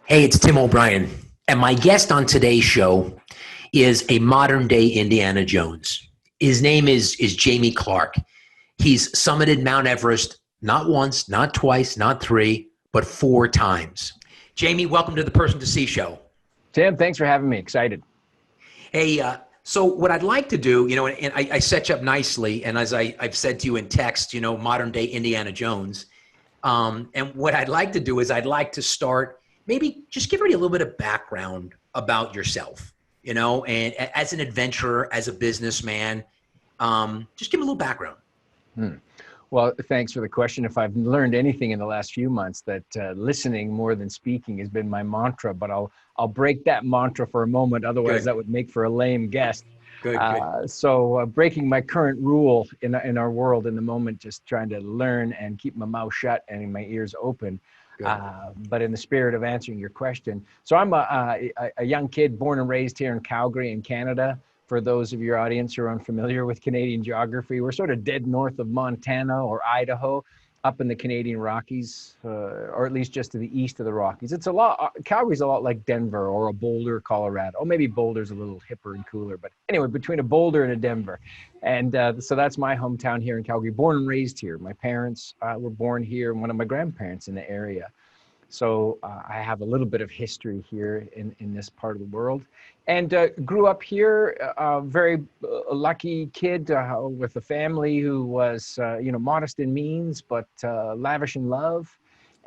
Hey, it's Tim O'Brien, and my guest on today's show is a modern day Indiana Jones. His name is Jamie Clarke. He's summited Mount Everest not once, not twice, not three, but four times. Jamie, welcome to the Person to See show. Tim, thanks for having me. Excited. Hey, so what I'd like to do, and I set you up nicely, and as I've said to you in text, modern day Indiana Jones. And what I'd like to do is I'd like to start, maybe just give everybody a little bit of background about yourself, and as an adventurer, as a businessman, just give a little background. Well, thanks for the question. If I've learned anything in the last few months, that listening more than speaking has been my mantra, but I'll break that mantra for a moment. Otherwise, Good. that would make for a lame guest. Good. So breaking my current rule in our world in the moment, just trying to learn and keep my mouth shut and my ears open. Good. But in the spirit of answering your question, so I'm a young kid born and raised here in Calgary in Canada. For those of your audience who are unfamiliar with Canadian geography, we're sort of dead north of Montana or Idaho, up in the Canadian Rockies, or at least just to the east of the Rockies. It's a lot, Calgary's a lot like Denver or a Boulder, Colorado. Oh, maybe Boulder's a little hipper and cooler, but anyway, between a Boulder and a Denver. And so that's my hometown here in Calgary, born and raised here. My parents were born here, and one of my grandparents in the area. So I have a little bit of history here in this part of the world, and grew up here, very lucky kid with a family who was, modest in means, but lavish in love,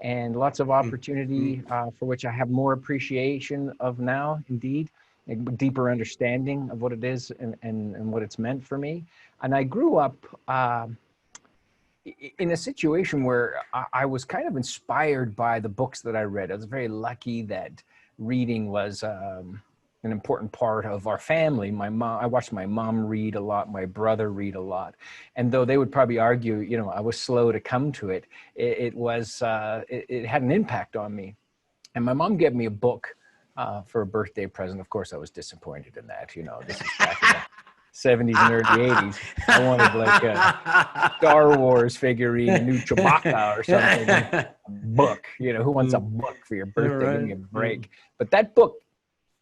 and lots of opportunity for which I have more appreciation of now, indeed, a deeper understanding of what it is and what it's meant for me. And I grew up in a situation where I was kind of inspired by the books that I read. I was very lucky that reading was an important part of our family. I watched my mom read a lot, my brother read a lot. And though they would probably argue, I was slow to come to it, it had an impact on me. And my mom gave me a book for a birthday present. Of course, I was disappointed in that. This is back in the 70s and early 80s. I wanted like a Star Wars figurine, a new Chewbacca or something. A book, who wants a book for your birthday? Right. Give me a break. But that book,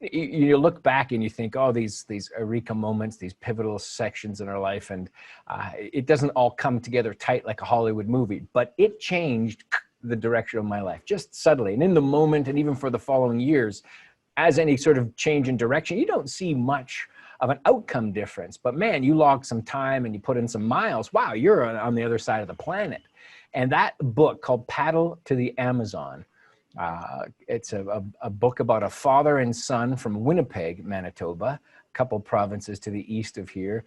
you look back and you think, oh, these eureka moments, these pivotal sections in our life, and it doesn't all come together tight like a Hollywood movie, but it changed the direction of my life just subtly. And in the moment, and even for the following years, as any sort of change in direction, you don't see much of an outcome difference, but man, you log some time and you put in some miles. Wow, you're on the other side of the planet. And that book called Paddle to the Amazon, it's a book about a father and son from Winnipeg, Manitoba, a couple provinces to the east of here,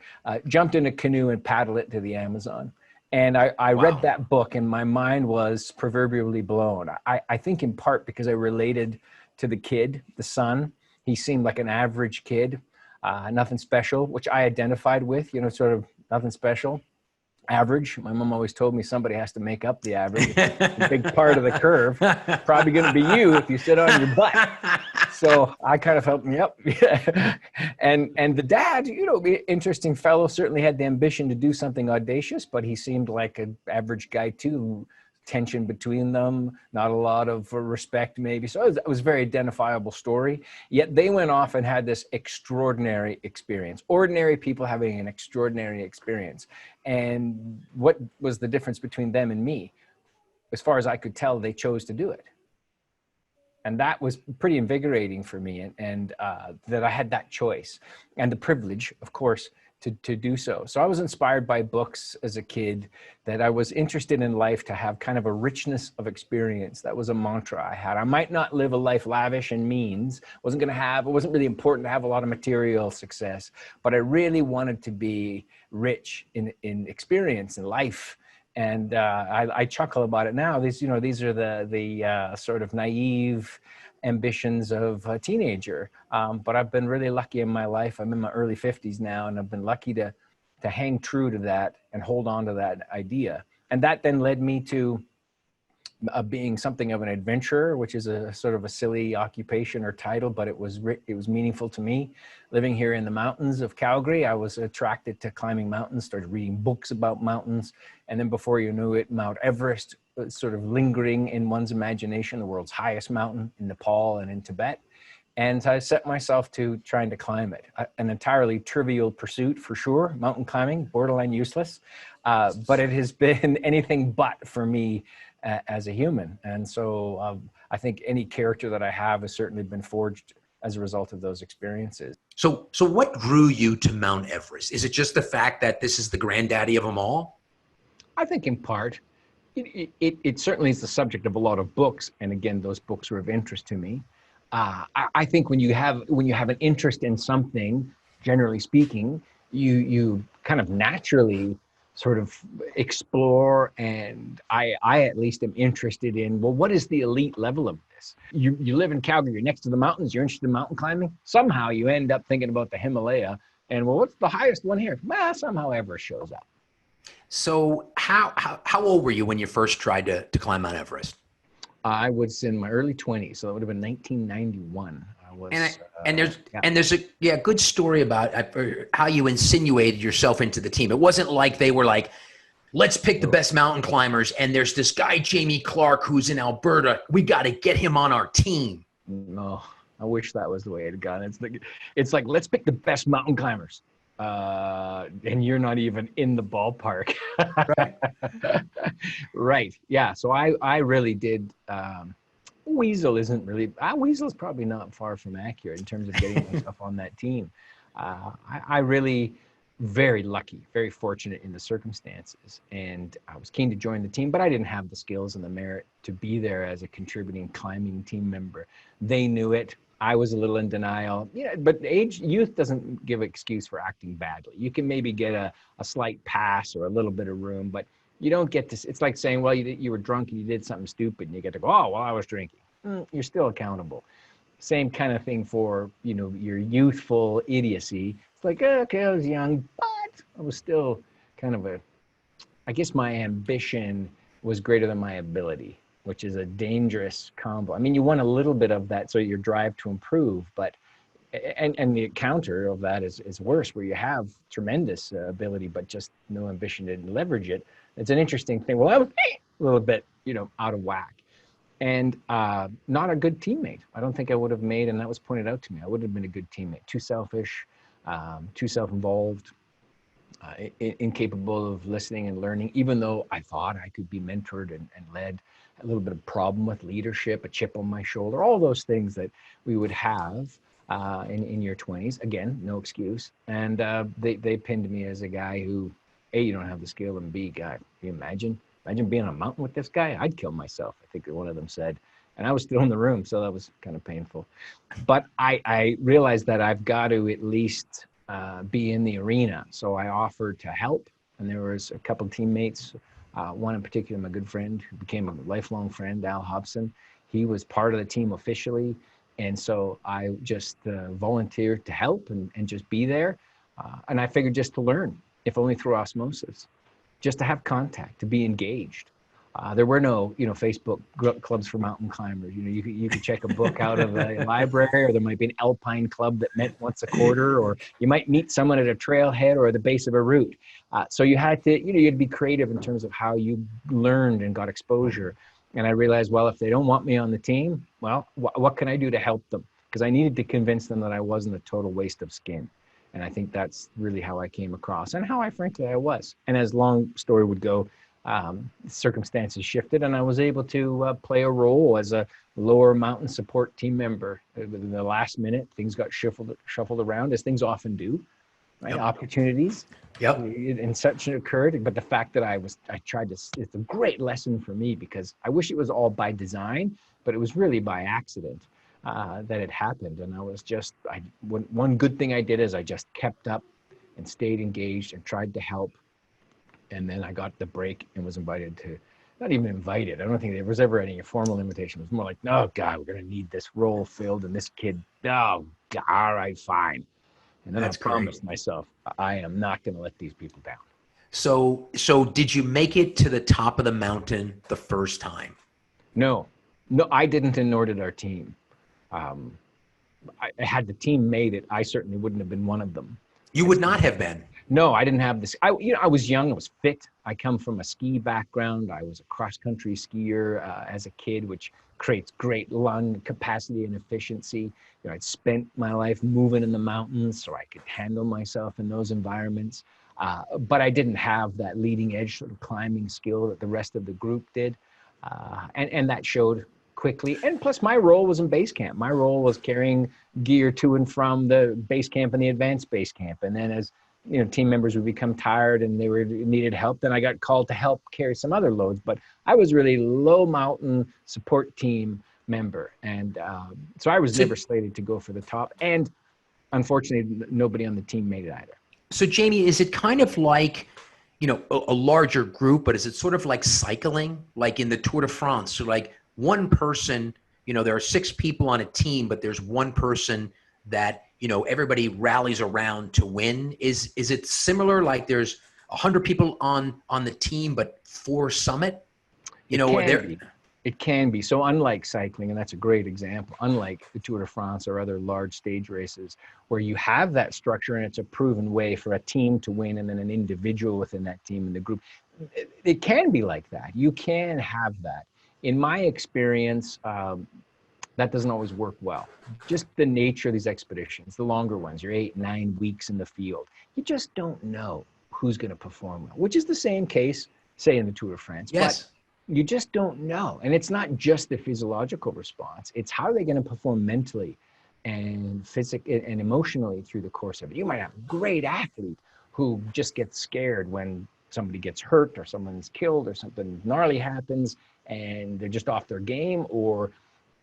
jumped in a canoe and paddled it to the Amazon. And I read that book and my mind was proverbially blown. I think in part because I related to the kid, the son. He seemed like an average kid. Nothing special, which I identified with, sort of nothing special, average. My mom always told me somebody has to make up the average. It's a big part of the curve. Probably going to be you if you sit on your butt. So I kind of felt, yep. And the dad, interesting fellow, certainly had the ambition to do something audacious, but he seemed like an average guy too. Tension between them, not a lot of respect maybe. So it was a very identifiable story. Yet they went off and had this extraordinary experience. Ordinary people having an extraordinary experience. And what was the difference between them and me? As far as I could tell, they chose to do it. And that was pretty invigorating for me, and that I had that choice and the privilege, of course, to do so. So I was inspired by books as a kid, that I was interested in life to have kind of a richness of experience. That was a mantra I had. I might not live a life lavish in means, it wasn't really important to have a lot of material success, but I really wanted to be rich in experience in life. And I chuckle about it now. These are the sort of naive ambitions of a teenager. But I've been really lucky in my life. I'm in my early 50s now, and I've been lucky to hang true to that and hold on to that idea. And that then led me to being something of an adventurer, which is a sort of a silly occupation or title, but it was meaningful to me. Living here in the mountains of Calgary, I was attracted to climbing mountains, started reading books about mountains. And then before you knew it, Mount Everest sort of lingering in one's imagination, the world's highest mountain in Nepal and in Tibet. And I set myself to trying to climb it. An entirely trivial pursuit for sure, mountain climbing, borderline useless. But it has been anything but for me as a human. And so I think any character that I have has certainly been forged as a result of those experiences. So what drew you to Mount Everest? Is it just the fact that this is the granddaddy of them all? I think in part, it certainly is the subject of a lot of books. And again, those books were of interest to me. I think when you have an interest in something, generally speaking, you kind of naturally sort of explore, and I at least am interested in, well, what is the elite level of this? You live in Calgary, you're next to the mountains, you're interested in mountain climbing. Somehow you end up thinking about the Himalaya, and well, what's the highest one here? Well, somehow Everest shows up. So how old were you when you first tried to climb Mount Everest? I was in my early 20s, so that would have been 1991. And there's a good story about how you insinuated yourself into the team. It wasn't like they were like, let's pick the best mountain climbers, and there's this guy Jamie Clarke who's in Alberta. We got to get him on our team. No, I wish that was the way it had gone. It's like let's pick the best mountain climbers, and you're not even in the ballpark. Right. Right. Yeah. So I really did. Weasel isn't really. Weasel's probably not far from accurate in terms of getting myself on that team. I really very lucky, very fortunate in the circumstances, and I was keen to join the team, but I didn't have the skills and the merit to be there as a contributing climbing team member. They knew it. I was a little in denial. Yeah, but youth doesn't give excuse for acting badly. You can maybe get a slight pass or a little bit of room, but you don't get to. It's like saying, well, you were drunk and you did something stupid, and you get to go, oh, well, I was drinking. You're still accountable. Same kind of thing for your youthful idiocy. It's like, okay, I was young, but I was still kind of I guess my ambition was greater than my ability, which is a dangerous combo. I mean, you want a little bit of that, so your drive to improve, but and the counter of that is worse, where you have tremendous ability, but just no ambition to leverage it. It's an interesting thing. Well, I was a little bit, out of whack, and not a good teammate. I don't think I would have made, and that was pointed out to me. I would have been a good teammate. Too selfish, too self-involved, incapable of listening and learning. Even though I thought I could be mentored and led, a little bit of problem with leadership, a chip on my shoulder, all those things that we would have in your 20s. Again, no excuse. And they pinned me as a guy who, A, you don't have the skill, and B, God, can you imagine being on a mountain with this guy? I'd kill myself, I think one of them said. And I was still in the room, so that was kind of painful. But I realized that I've got to at least be in the arena. So I offered to help, and there was a couple of teammates, one in particular, my good friend, who became a lifelong friend, Al Hobson. He was part of the team officially. And so I just volunteered to help and just be there. And I figured just to learn, if only through osmosis, just to have contact, to be engaged. There were no, Facebook clubs for mountain climbers. You could check a book out of a library, or there might be an alpine club that met once a quarter, or you might meet someone at a trailhead or the base of a route. So you had to, you'd be creative in terms of how you learned and got exposure. And I realized, well, if they don't want me on the team, well, what can I do to help them? Because I needed to convince them that I wasn't a total waste of skin. And I think that's really how I came across, and how frankly I was. And as long story would go, circumstances shifted, and I was able to play a role as a lower mountain support team member. In the last minute, things got shuffled around, as things often do. Right? Yep. Opportunities. Yep. And such occurred. But the fact that I tried to, it's a great lesson for me, because I wish it was all by design, but it was really by accident that it happened. And one good thing I did is I just kept up and stayed engaged and tried to help. And then I got the break and was invited to, not even invited, I don't think there was ever any formal invitation. It was more like, oh God, we're going to need this role filled, and this kid, oh, all right, fine. And then I promised myself, I am not going to let these people down. So did you make it to the top of the mountain the first time? No, I didn't, and nor did our team. Had the team made it, I certainly wouldn't have been one of them. You would not have been. No, I didn't have this. I was young. I was fit. I come from a ski background. I was a cross-country skier as a kid, which creates great lung capacity and efficiency. I'd spent my life moving in the mountains, so I could handle myself in those environments. But I didn't have that leading edge sort of climbing skill that the rest of the group did, and that showed quickly. And plus, my role was in base camp. My role was carrying gear to and from the base camp and the advanced base camp. And then as team members would become tired and they needed help, then I got called to help carry some other loads. But I was really low mountain support team member. And so I was never slated to go for the top. And unfortunately, nobody on the team made it either. So Jamie, is it kind of like, a larger group, but is it sort of like cycling, like in the Tour de France? So like one person, there are 6 people on a team, but there's one person that, everybody rallies around to win. Is it similar? Like there's 100 people on the team, but 4 summit? It can be. So unlike cycling, and that's a great example, unlike the Tour de France or other large stage races where you have that structure and it's a proven way for a team to win and then an individual within that team and the group, it can be like that. You can have that. In my experience, that doesn't always work well. Just the nature of these expeditions, the longer ones, you're 8, 9 weeks in the field. You just don't know who's going to perform well, which is the same case, say, in the Tour de France. Yes. But you just don't know. And it's not just the physiological response. It's how are they going to perform mentally and physically and emotionally through the course of it. You might have a great athlete who just gets scared when somebody gets hurt or someone's killed or something gnarly happens and they're just off their game, or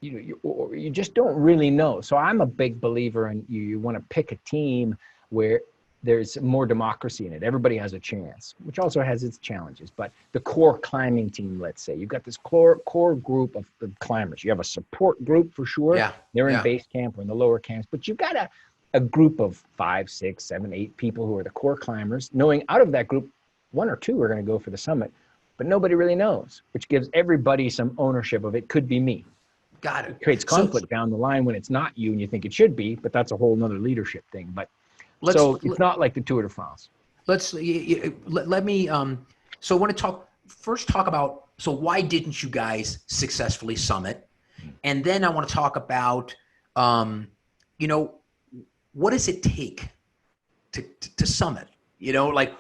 you just don't really know. So I'm a big believer in you want to pick a team where there's more democracy in it. Everybody has a chance, which also has its challenges. But the core climbing team, let's say, you've got this core group of climbers. You have a support group for sure. Yeah. They're in base camp or in the lower camps, but you've got a group of 5, 6, 7, 8 people who are the core climbers, knowing out of that group, 1 or 2 are going to go for the summit, but nobody really knows, which gives everybody some ownership of it. Could be me. Got it. It creates conflict down the line when it's not you and you think it should be, but that's a whole nother leadership thing. But so it's not like the Tour de France. Let me, so I want to talk about, so why didn't you guys successfully summit? And then I want to talk about, what does it take to summit? Like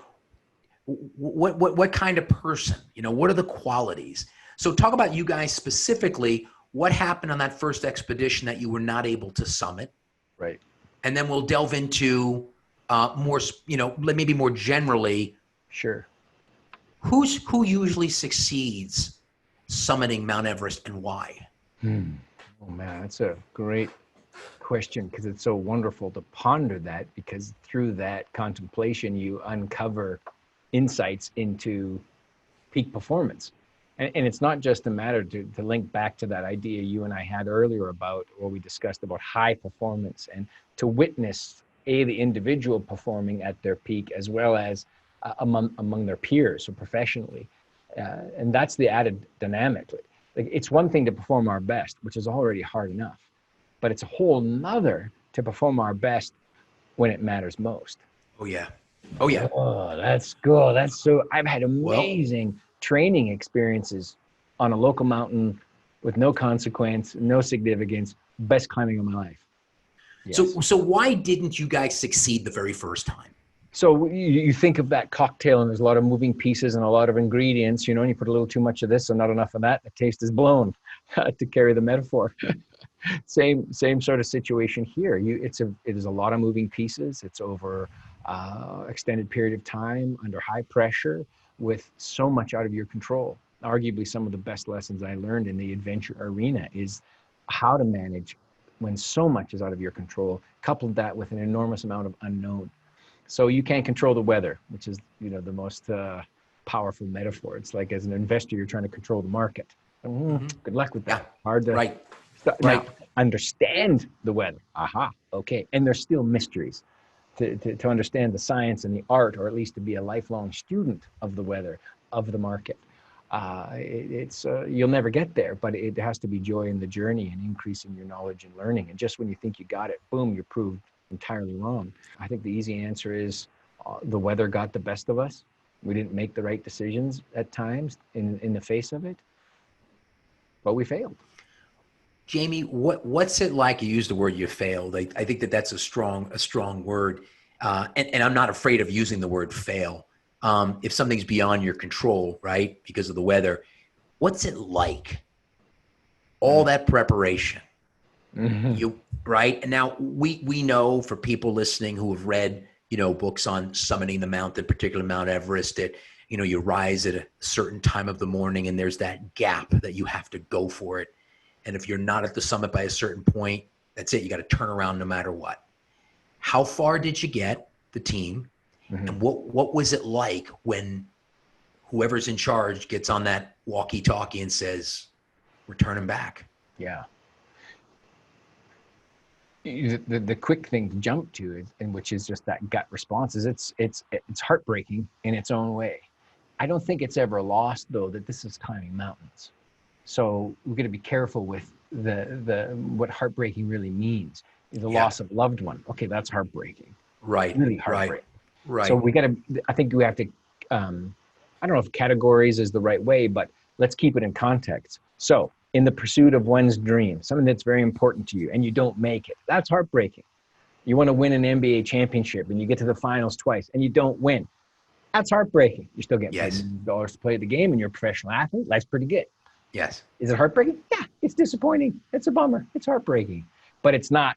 what kind of person, what are the qualities? So talk about you guys specifically. What happened on that first expedition that you were not able to summit? Right. And then we'll delve into more, maybe more generally. Sure. Who usually succeeds summiting Mount Everest and why? Oh man, that's a great question because it's so wonderful to ponder that, because through that contemplation you uncover insights into peak performance. And it's not just a matter to link back to that idea you and I had earlier about, or we discussed about high performance, and to witness the individual performing at their peak as well as among their peers, so professionally. And that's the added dynamic. Like, it's one thing to perform our best, which is already hard enough, but it's a whole nother to perform our best when it matters most. Oh yeah. Oh yeah. Oh, that's cool. That's so, I've had amazing training experiences on a local mountain with no consequence, no significance, best climbing of my life. Yes. So why didn't you guys succeed the very first time? So you think of that cocktail and there's a lot of moving pieces and a lot of ingredients, and you put a little too much of this and not enough of that, the taste is blown, to carry the metaphor. Same sort of situation here. It is a lot of moving pieces. It's over extended period of time under high pressure with so much out of your control. Arguably some of the best lessons I learned in the adventure arena is how to manage when so much is out of your control, coupled that with an enormous amount of unknown. So you can't control the weather, which is, the most powerful metaphor. It's like as an investor, you're trying to control the market. Good luck with that. Yeah. Hard to right. Understand the weather. Aha. Okay. And there's still mysteries to understand the science and the art, or at least to be a lifelong student of the weather, of the market. You'll never get there, but it has to be joy in the journey and increasing your knowledge and learning. And just when you think you got it, boom, you're proved entirely wrong. I think the easy answer is The weather got the best of us. We didn't make the right decisions at times in the face of it, but we failed. Jamie, what's it like? You used the word you failed. I think that's a strong word, and I'm not afraid of using the word fail. If something's beyond your control, right, because of the weather, what's it like? All that preparation, right? And now we know, for people listening who have read, books on summiting the mountain, particularly Mount Everest, that, you rise at a certain time of the morning and there's that gap that you have to go for it. And if you're not at the summit by a certain point, that's it. You got to turn around no matter what. How far did you get, the team? And what was it like when whoever's in charge gets on that walkie-talkie and says, we're turning back? Yeah. The quick thing to jump to, and which is just that gut response, is it's heartbreaking in its own way. I don't think it's ever lost, though, that this is climbing mountains. So we're going to be careful with what heartbreaking really means. The loss of a loved one. Okay, that's heartbreaking. Right. Really heartbreaking. Right. So I think we have to, I don't know if categories is the right way, but let's keep it in context. So in the pursuit of one's dream, something that's very important to you, and you don't make it, that's heartbreaking. You want to win an NBA championship and you get to the finals twice and you don't win. That's heartbreaking. You still get paid dollars to play the game and you're a professional athlete. Life's pretty good. Yes. Is it heartbreaking? Yeah, it's disappointing. It's a bummer. It's heartbreaking, but it's not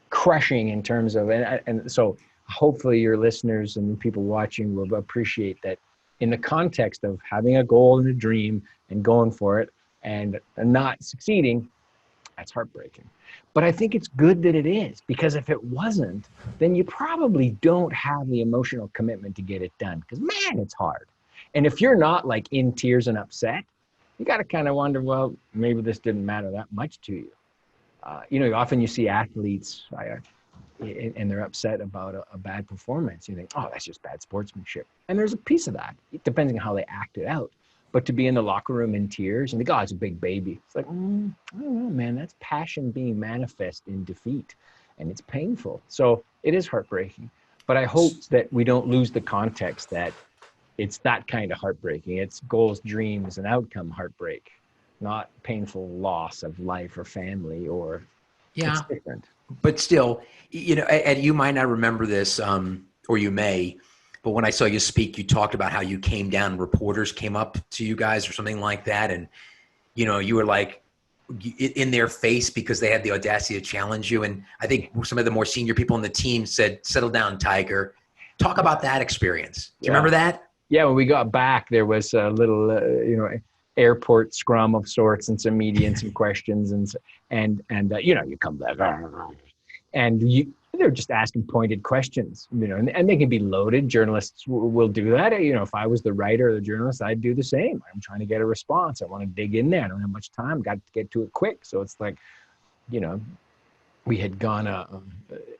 crushing in terms of, and so hopefully your listeners and people watching will appreciate that in the context of having a goal and a dream and going for it and not succeeding, that's heartbreaking. But I think it's good that it is, because if it wasn't, then you probably don't have the emotional commitment to get it done, because man, it's hard. And if you're not like in tears and upset, you got to kind of wonder, well, maybe this didn't matter that much to you. Often you see athletes and they're upset about a bad performance. You think, oh, that's just bad sportsmanship. And there's a piece of that, depending on how they act it out. But to be in the locker room in tears and think, oh, it's a big baby. It's like, I don't know, man, that's passion being manifest in defeat. And it's painful. So it is heartbreaking. But I hope that we don't lose the context that it's that kind of heartbreaking. It's goals, dreams, and outcome heartbreak, not painful loss of life or family, or it's different. But still, Ed, you might not remember this, or you may, but when I saw you speak, you talked about how you came down, reporters came up to you guys or something like that. And, you were like in their face because they had the audacity to challenge you. And I think some of the more senior people on the team said, settle down, Tiger. Talk about that experience. Do you remember that? Yeah, when we got back, there was a little, airport scrum of sorts, and some media and some questions, and you come back, and they're just asking pointed questions, and they can be loaded. Journalists will do that. If I was the writer or the journalist, I'd do the same. I'm trying to get a response. I want to dig in there. I don't have much time. Got to get to it quick. So it's like, we had gone,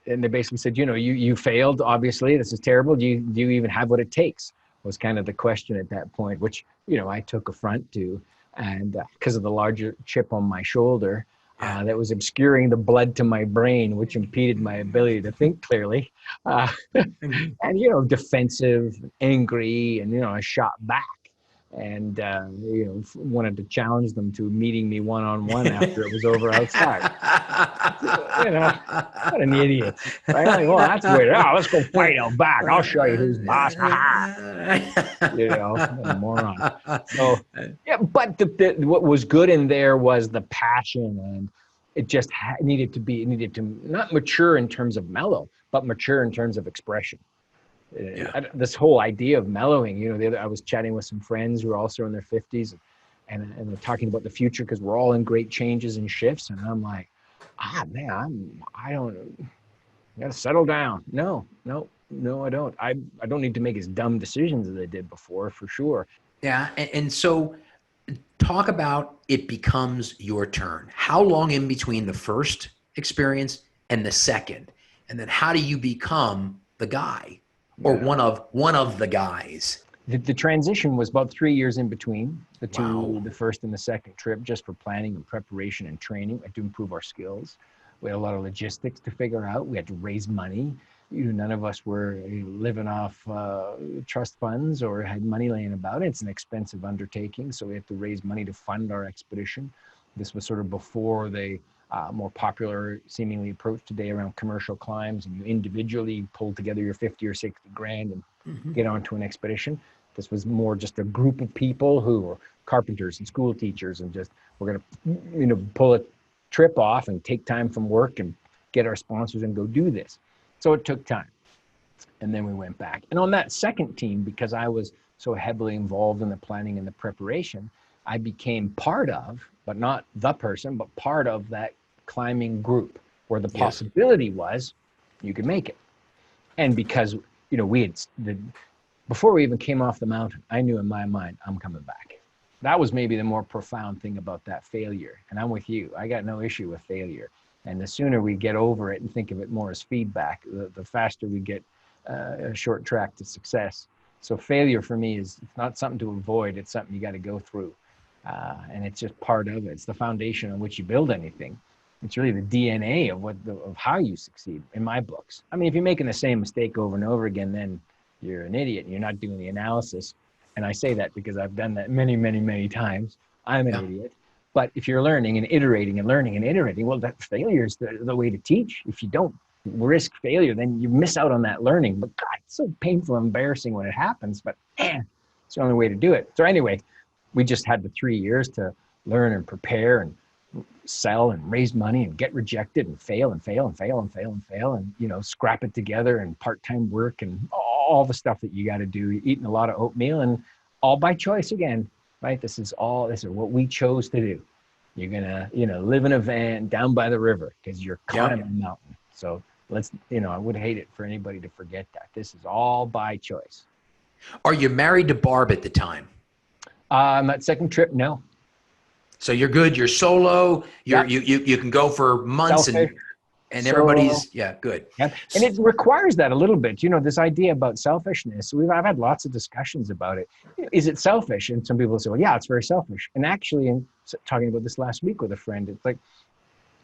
and they basically said, you failed. Obviously, this is terrible. Do you even have what it takes? Was kind of the question at that point, which, I took affront to, and because of the larger chip on my shoulder that was obscuring the blood to my brain, which impeded my ability to think clearly, and, defensive, angry, and, I shot back and, wanted to challenge them to meeting me one-on-one after it was over outside. What an idiot, right? Like, well, that's weird. Oh, let's go fight out back. I'll show you who's boss. A moron. So, yeah, but what was good in there was the passion, and it just needed to not mature in terms of mellow, but mature in terms of expression. This whole idea of mellowing, I was chatting with some friends who are also in their 50s, and they're talking about the future because we're all in great changes and shifts. And I'm like, man, I gotta settle down. No, I don't. I don't need to make as dumb decisions as I did before, for sure. Yeah. And so talk about it becomes your turn. How long in between the first experience and the second? And then how do you become the guy? Or one of the guys? The transition was about 3 years in between the first and the second trip, just for planning and preparation and training to improve our skills. We had a lot of logistics to figure out. We had to raise money. None of us were living off trust funds or had money laying about. It's an expensive undertaking, so we had to raise money to fund our expedition. This was sort of before the more popular seemingly approach today around commercial climbs, and you individually pull together your 50 or 60 grand and get onto an expedition. This was more just a group of people who were carpenters and school teachers, and just we're going to pull a trip off and take time from work and get our sponsors and go do this. So it took time. And then we went back. And on that second team, because I was so heavily involved in the planning and the preparation, I became part of, but not the person, but part of that climbing group where the possibility was you could make it. And because, we had, before we even came off the mountain, I knew in my mind, I'm coming back. That was maybe the more profound thing about that failure. And I'm with you. I got no issue with failure. And the sooner we get over it and think of it more as feedback, the faster we get a short track to success. So failure for me is not something to avoid. It's something you got to go through. And it's just part of it. It's the foundation on which you build anything. It's really the DNA of how you succeed in my books. I mean, if you're making the same mistake over and over again, then you're an idiot and you're not doing the analysis. And I say that because I've done that many, many, many times. I'm an idiot. But if you're learning and iterating and learning and iterating, well, that failure is the way to teach. If you don't risk failure, then you miss out on that learning. But God, it's so painful and embarrassing when it happens, but it's the only way to do it. So anyway, we just had the 3 years to learn and prepare and sell and raise money and get rejected and fail and fail and fail and fail and fail and, scrap it together and part-time work and all the stuff that you got to do, eating a lot of oatmeal and all by choice again. Right? This is what we chose to do. You're going to, live in a van down by the river because you're climbing a mountain. So I would hate it for anybody to forget that. This is all by choice. Are you married to Barb at the time? That second trip, no. So you're good. You're solo. You can go for months. Selfish. And everybody's, good. Yeah. And it requires that a little bit, this idea about selfishness. I've had lots of discussions about it. Is it selfish? And some people say, well, yeah, it's very selfish. And actually, in talking about this last week with a friend, it's like,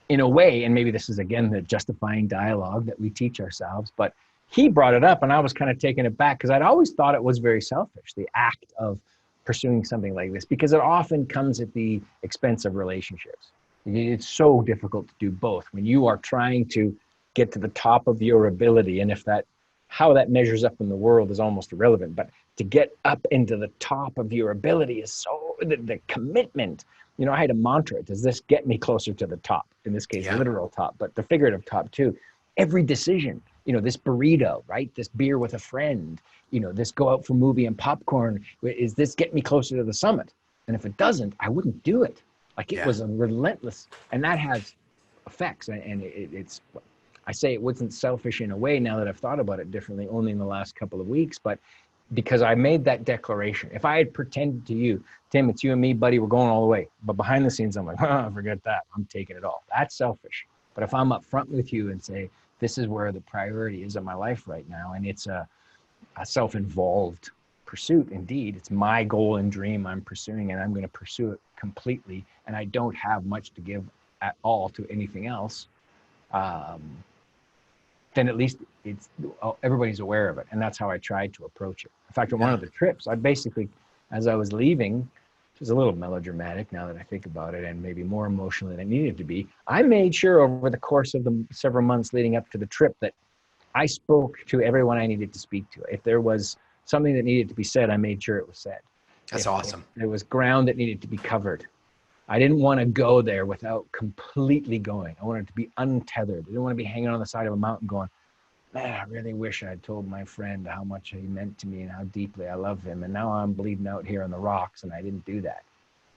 in a way, and maybe this is, again, the justifying dialogue that we teach ourselves, but he brought it up and I was kind of taken aback because I'd always thought it was very selfish, the act of pursuing something like this, because it often comes at the expense of relationships. It's so difficult to do both when you are trying to get to the top of your ability. And how that measures up in the world is almost irrelevant, but to get up into the top of your ability is so, the commitment, I had a mantra. Does this get me closer to the top? In this case, literal top, but the figurative top too. Every decision, this burrito, right? This beer with a friend, this go out for movie and popcorn. Is this get me closer to the summit? And if it doesn't, I wouldn't do it. Like it was a relentless, and that has effects. And it's, I say it wasn't selfish in a way now that I've thought about it differently only in the last couple of weeks, but because I made that declaration. If I had pretended to you, Tim, it's you and me, buddy, we're going all the way. But behind the scenes, I'm like, forget that. I'm taking it all. That's selfish. But if I'm up front with you and say, this is where the priority is in my life right now, and it's a self-involved pursuit, indeed. It's my goal and dream I'm pursuing, and I'm going to pursue it completely, and I don't have much to give at all to anything else, then at least everybody's aware of it, and that's how I tried to approach it. In fact, on one of the trips, I basically, as I was leaving, which is a little melodramatic now that I think about it, and maybe more emotional than it needed to be, I made sure over the course of the several months leading up to the trip that I spoke to everyone I needed to speak to. If there was something that needed to be said, I made sure it was said. That's awesome. If there was ground that needed to be covered, I didn't want to go there without completely going. I wanted to be untethered. I didn't want to be hanging on the side of a mountain going, man, I really wish I had told my friend how much he meant to me and how deeply I love him. And now I'm bleeding out here on the rocks and I didn't do that.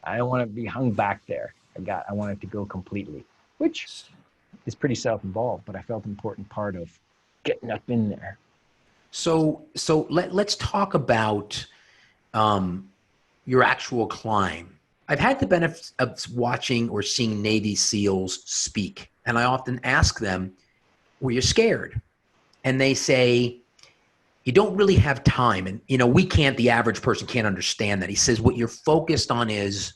I don't want to be hung back there. I wanted to go completely, which is pretty self-involved, but I felt an important part of getting up in there. So let's talk about your actual climb. I've had the benefit of watching or seeing Navy SEALs speak, and I often ask them, were you scared? And they say, you don't really have time. And, the average person can't understand that. He says, what you're focused on is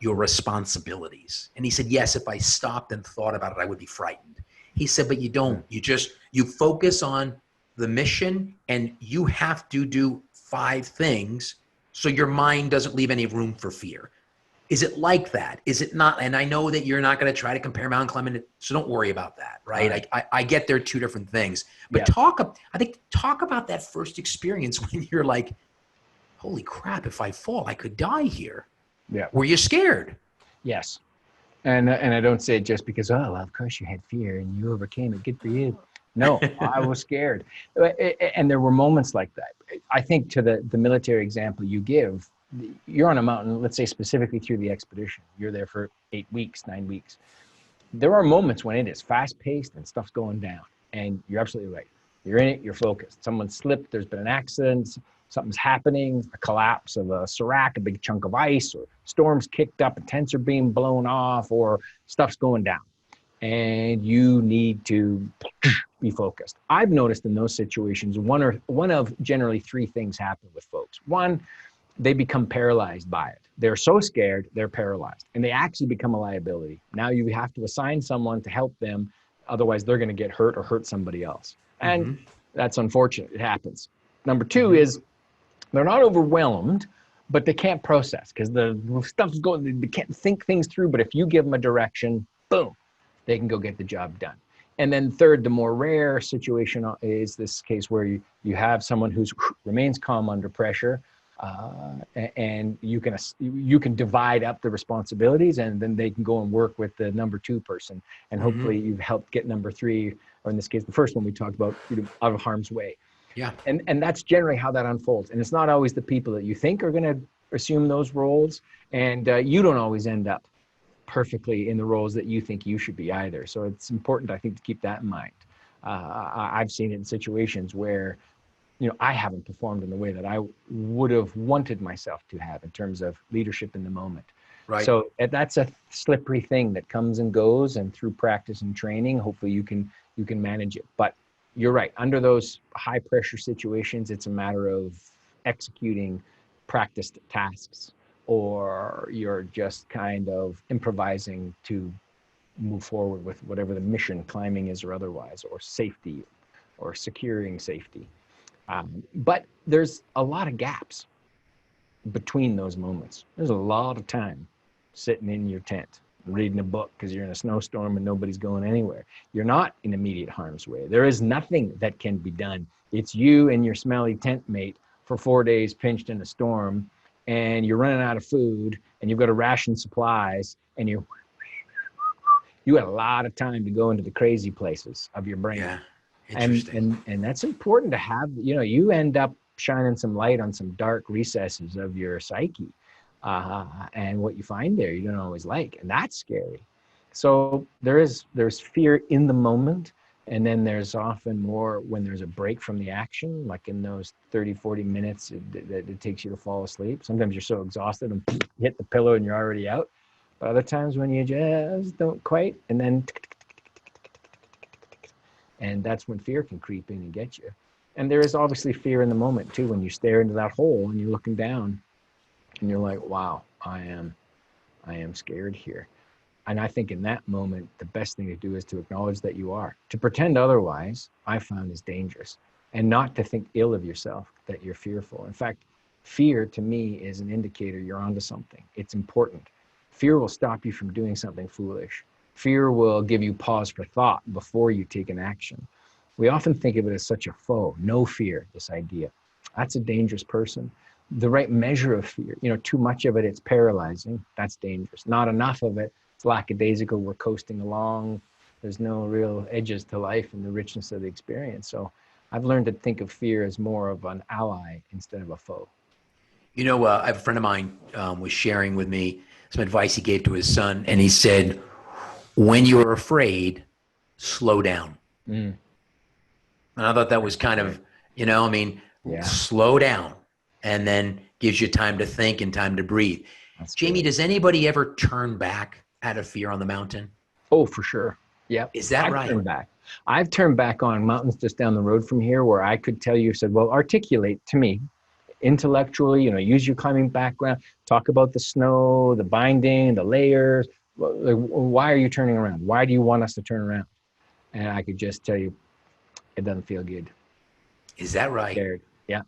your responsibilities. And he said, yes, if I stopped and thought about it, I would be frightened. He said, but you don't. You focus on the mission, and you have to do 5 things so your mind doesn't leave any room for fear. Is it like that? Is it not? And I know that you're not going to try to compare mountain climbing, so don't worry about that, right? I get they're 2 different things. But talk about that first experience when you're like, holy crap, if I fall, I could die here. Yeah. Were you scared? Yes. And I don't say it just because, oh, well, of course you had fear and you overcame it. Good for you. No, I was scared. And there were moments like that. I think to the military example you give, you're on a mountain, let's say specifically through the expedition. You're there for 8 weeks, 9 weeks. There are moments when it is fast paced and stuff's going down. And you're absolutely right. You're in it, you're focused. Someone slipped, there's been an accident, something's happening, a collapse of a serac, a big chunk of ice, or storms kicked up, and tents are being blown off, or stuff's going down. And you need to be focused. I've noticed in those situations, one of generally 3 things happen with folks. One, they become paralyzed by it. They're so scared, they're paralyzed, and they actually become a liability. Now you have to assign someone to help them. Otherwise, they're going to get hurt or hurt somebody else. And that's unfortunate. It happens. Number 2 is they're not overwhelmed, but they can't process because the stuff's going, they can't think things through. But if you give them a direction, boom, they can go get the job done. And then third, the more rare situation is this case where you have someone who remains calm under pressure, and you can divide up the responsibilities, and then they can go and work with the number 2 person, and hopefully you've helped get number 3, or in this case, the first one we talked about, out of harm's way. Yeah. And that's generally how that unfolds. And it's not always the people that you think are going to assume those roles, and you don't always end up perfectly in the roles that you think you should be either. So it's important, I think, to keep that in mind. I've seen it in situations where, I haven't performed in the way that I would have wanted myself to have in terms of leadership in the moment. Right. So that's a slippery thing that comes and goes, and through practice and training, hopefully you can manage it. But you're right. Under those high pressure situations, it's a matter of executing practiced tasks, or you're just kind of improvising to move forward with whatever the mission, climbing is or otherwise, or safety, or securing safety. But there's a lot of gaps between those moments. There's a lot of time sitting in your tent, reading a book because you're in a snowstorm and nobody's going anywhere. You're not in immediate harm's way. There is nothing that can be done. It's you and your smelly tent mate for 4 days pinched in a storm, and you're running out of food, and you've got to ration supplies, and you had a lot of time to go into the crazy places of your brain. Yeah. Interesting. And that's important to have. You end up shining some light on some dark recesses of your psyche, and what you find there you don't always like, and that's scary. So there's fear in the moment, and then there's often more when there's a break from the action, like in those 30-40 minutes that it takes you to fall asleep. Sometimes you're so exhausted and hit the pillow and you're already out. But other times when you just don't quite, and then and that's when fear can creep in and get you. And there is obviously fear in the moment too, when you stare into that hole and you're looking down and you're like, wow, I am scared here. And I think in that moment, the best thing to do is to acknowledge that you are. To pretend otherwise, I found, is dangerous. And not to think ill of yourself, that you're fearful. In fact, fear to me is an indicator you're onto something. It's important. Fear will stop you from doing something foolish. Fear will give you pause for thought before you take an action. We often think of it as such a foe. No fear, this idea. That's a dangerous person. The right measure of fear, too much of it, it's paralyzing. That's dangerous. Not enough of it, it's lackadaisical. We're coasting along. There's no real edges to life and the richness of the experience. So I've learned to think of fear as more of an ally instead of a foe. I have a friend of mine was sharing with me some advice he gave to his son, and he said, when you're afraid, slow down. And I thought that was kind of, slow down, and then gives you time to think and time to breathe. That's Jamie, does anybody ever turn back out of fear on the mountain? Oh, for sure. Yeah. Is that right? I've turned back on mountains just down the road from here where I could tell you, said, well, articulate to me intellectually, use your climbing background, talk about the snow, the binding, the layers. Why are you turning around? Why do you want us to turn around? And I could just tell you, it doesn't feel good. Is that right? Scared. Yeah.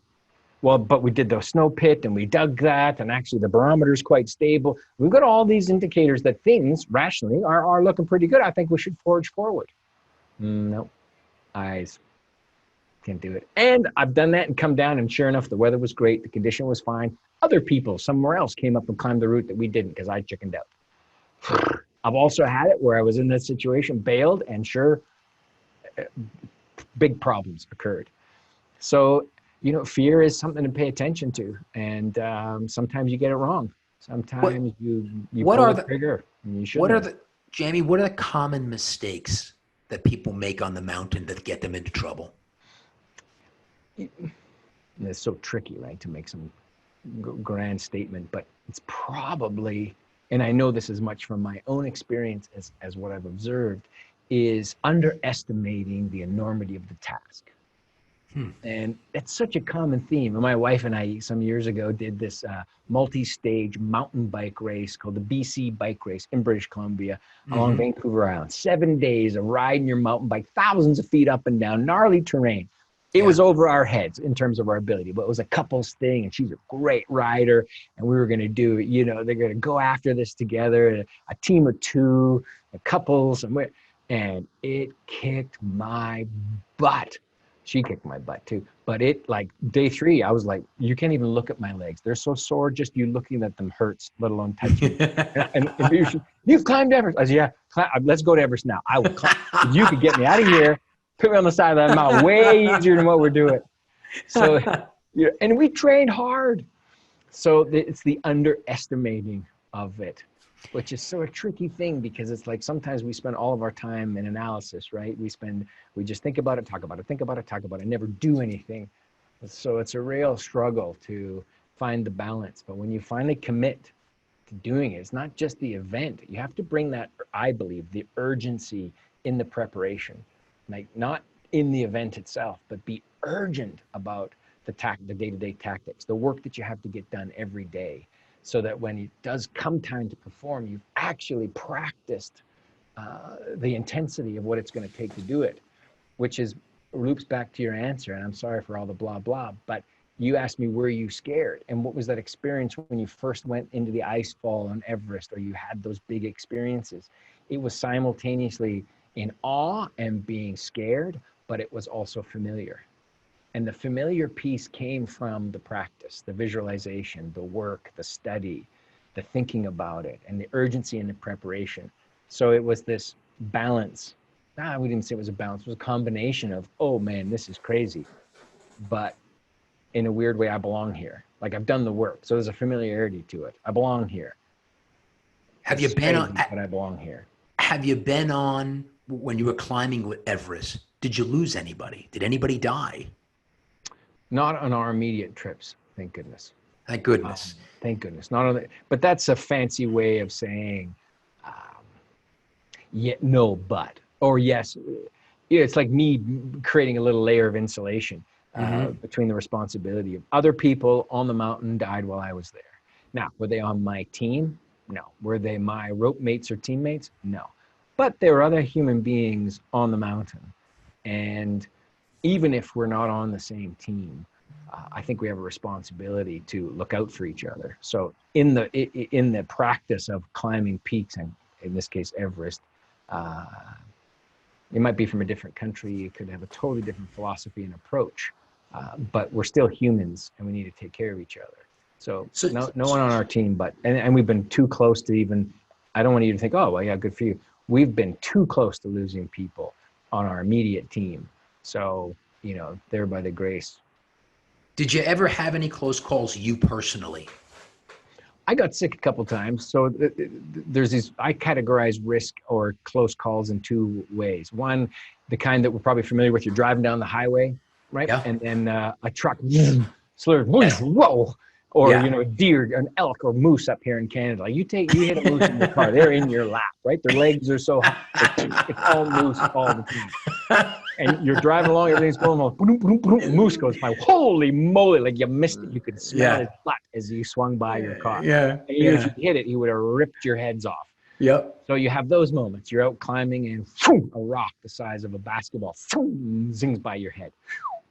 Well, but we did the snow pit and we dug that, and actually the barometer is quite stable. We've got all these indicators that things rationally are looking pretty good. I think we should forge forward. No, eyes can't do it. And I've done that and come down, and sure enough, the weather was great. The condition was fine. Other people somewhere else came up and climbed the route that we didn't because I chickened out. I've also had it where I was in that situation, bailed, and sure, big problems occurred. So, fear is something to pay attention to. And sometimes you get it wrong. Sometimes you pull the trigger and you shouldn't. Jamie, what are the common mistakes that people make on the mountain that get them into trouble? It's so tricky, right, to make some grand statement, but it's probably, and I know this as much from my own experience as what I've observed, is underestimating the enormity of the task. And it's such a common theme. And my wife and I, some years ago, did this multi-stage mountain bike race called the BC Bike Race in British Columbia along Vancouver Island. 7 days of riding your mountain bike, thousands of feet up and down, gnarly terrain. It was over our heads in terms of our ability, but it was a couples thing, and she's a great rider, and we were going to do, they're going to go after this together, a team of two, couples, and it kicked my butt. She kicked my butt too. But day 3, I was like, you can't even look at my legs. They're so sore, just you looking at them hurts, let alone touching. and you've climbed Everest. I said, yeah, let's go to Everest now. I will climb. If you could get me out of here, put me on the side of that mountain, way easier than what we're doing. So, and we trained hard. So it's the underestimating of it, which is so a tricky thing, because it's like sometimes we spend all of our time in analysis, right? We just think about it, talk about it, think about it, talk about it, never do anything. So it's a real struggle to find the balance. But when you finally commit to doing it, it's not just the event. You have to bring that, I believe, the urgency in the preparation, like not in the event itself, but be urgent about the day-to-day tactics, the work that you have to get done every day, so that when it does come time to perform, you've actually practiced the intensity of what it's going to take to do it, which loops back to your answer. And I'm sorry for all the blah, blah, but you asked me, were you scared? And what was that experience when you first went into the ice fall on Everest, or you had those big experiences? It was simultaneously in awe and being scared, but it was also familiar. And the familiar piece came from the practice, the visualization, the work, the study, the thinking about it, and the urgency in the preparation. So it was this balance. We didn't say it was a balance. It was a combination of, oh man, this is crazy. But in a weird way, I belong here. Like, I've done the work. So there's a familiarity to it. I belong here. Have you been on? But I belong here. Have you been on, when you were climbing with Everest, did you lose anybody? Did anybody die? Not on our immediate trips, thank goodness. Thank goodness. Thank goodness. Not on but that's a fancy way of saying, no, but, or yes. It's like me creating a little layer of insulation between the responsibility of other people on the mountain died while I was there. Now, were they on my team? No. Were they my rope mates or teammates? No. But there were other human beings on the mountain. And even if we're not on the same team, I think we have a responsibility to look out for each other. So in the practice of climbing peaks, and in this case, Everest, it might be from a different country. You could have a totally different philosophy and approach, but we're still humans, and we need to take care of each other. So no one on our team, but, and we've been too close to even, I don't want you to think, oh, well, yeah, good for you. We've been too close to losing people on our immediate team. So, there by the grace. Did you ever have any close calls, you personally? I got sick a couple times. So there's these, I categorize risk or close calls in two ways. One, the kind that we're probably familiar with, you're driving down the highway, right? Yeah. And then a truck slurs, whoa, or, a deer, an elk or moose up here in Canada. Like you hit a moose in the car, they're in your lap, right? Their legs are so high, it's all moose all the time. And you're driving along, everything's going well. Boom, boom, boom, moose goes by. Holy moly! Like you missed it. You could smell his Yeah. butt as you swung by your car. Yeah. And even if you Yeah. hit it, he would have ripped your heads off. Yep. So you have those moments. You're out climbing and phew, a rock the size of a basketball phew, zings by your head.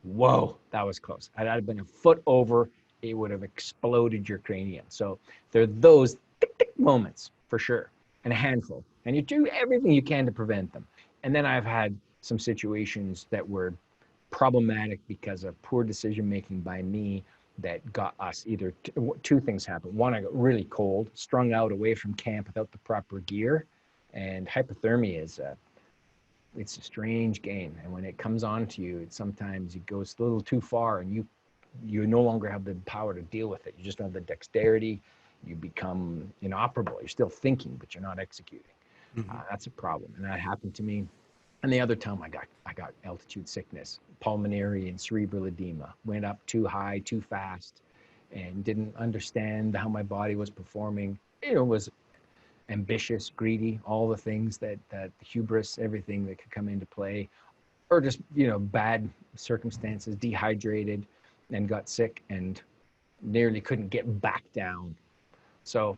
Whoa, that was close. Had I been a foot over, it would have exploded your cranium. So there are those tick, tick moments for sure, and a handful. And you do everything you can to prevent them. And then I've had some situations that were problematic because of poor decision making by me that got us either two things happened. One, I got really cold, strung out away from camp without the proper gear, and hypothermia is it's a strange game. And when it comes on to you, sometimes it goes a little too far, and you no longer have the power to deal with it. You just don't have the dexterity. You become inoperable. You're still thinking, but you're not executing. Mm-hmm. That's a problem, and that happened to me. And the other time I got altitude sickness, pulmonary and cerebral edema, went up too high, too fast, and didn't understand how my body was performing. Was ambitious, greedy, all the things that hubris, everything that could come into play, or just, bad circumstances, dehydrated and got sick and nearly couldn't get back down. So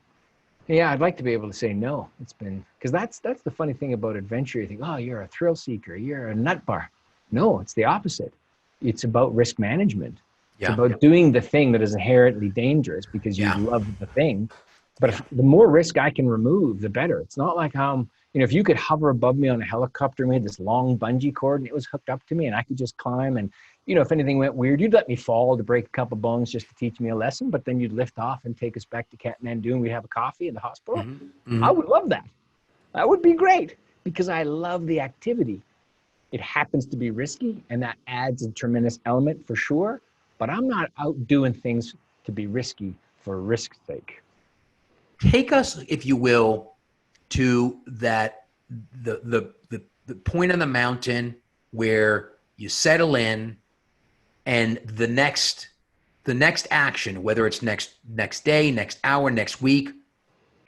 yeah, I'd like to be able to say no. It's been, because that's the funny thing about adventure. You think, oh, you're a thrill seeker, you're a nut bar. No, it's the opposite. It's about risk management. It's Yeah. about doing the thing that is inherently dangerous because you Yeah. love the thing. But Yeah. the more risk I can remove, the better. It's not like if you could hover above me on a helicopter, made this long bungee cord and it was hooked up to me and I could just climb and, if anything went weird, you'd let me fall to break a couple bones just to teach me a lesson, but then you'd lift off and take us back to Kathmandu and we'd have a coffee in the hospital. Mm-hmm. I Mm-hmm. would love that. That would be great because I love the activity. It happens to be risky and that adds a tremendous element for sure, but I'm not out doing things to be risky for risk's sake. Take us, if you will, to that the point on the mountain where you settle in, and the next action, whether it's next day, next hour, next week,